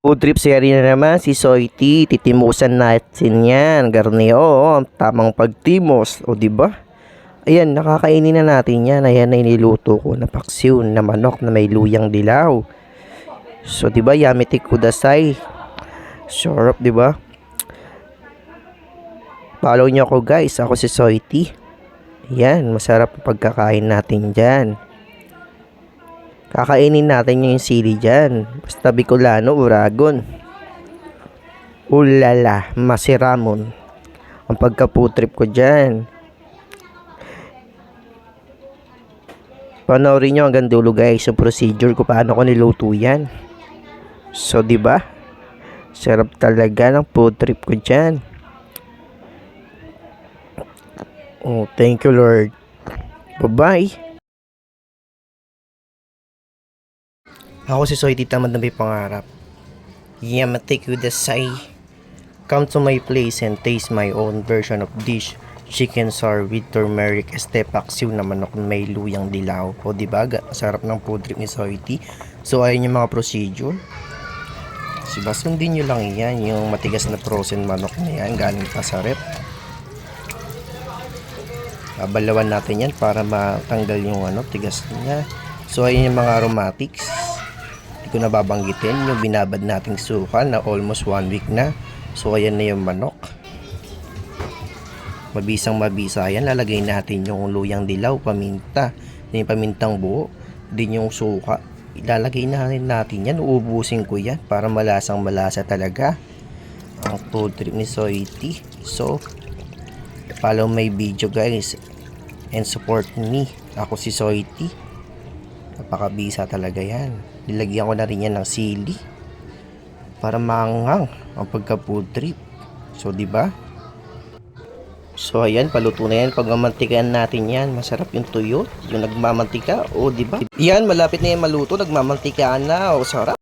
Food trip series na naman si Soity. Titimusan natin yan. Garneo, ang tamang pagtimos. O, diba? Ayan, nakakainin na natin yan. Ayan na iniluto ko na paksiw na manok na may luyang dilaw. So, diba? Yamete kudasai. Sarap, diba? Follow nyo ako, guys. Ako si Soity. Ayan, masarap ang pagkakain natin dyan. Kakainin natin yung sili dyan. Basta Bicolano, Uragon. Ulala, Masiramon. Ang pagka-food ko dyan. Panoorin nyo hanggang dulo, guys, yung procedure ko paano ko niluto yan. So, diba? Sarap talaga ng food trip ko dyan. Oh, thank you, Lord. Bye-bye. Ako si Soity, tamad na may pangarap. Yamete kudasai. Come to my place and taste my own version of dish. Chicken sour with turmeric paksiw na manok na may luyang dilaw. O diba, sarap ng food trip ni Soity. So ayun yung mga procedure. Diba, sundin nyo lang yan. Yung matigas na frozen manok na yan galing pa sa rep. Babalawan natin yan para matanggal yung tigas niya. So ayun yung mga aromatics. Ko na babanggitin yung binabad nating suka na almost 1 week na. So ayan na yung manok, mabisang mabisa yan. Lalagay natin yung luyang dilaw, paminta, yung pamintang buo, din yung suka. Ilalagay natin yan, uubusin ko yan para malasang malasa talaga ang food trip ni Soity. So follow my video, guys, and support me. Ako si Soity, napakabisa talaga yan. Nilagyan ko na rin yan ng sili para maanghang ang pagka-food trip. So, diba? So, ayan, paluto na yan. Pag mamantikaan natin yan, masarap yung tuyo, yung nagmamantika. O, diba? Yan, malapit na yan maluto, nagmamantikaan na. O, sarap.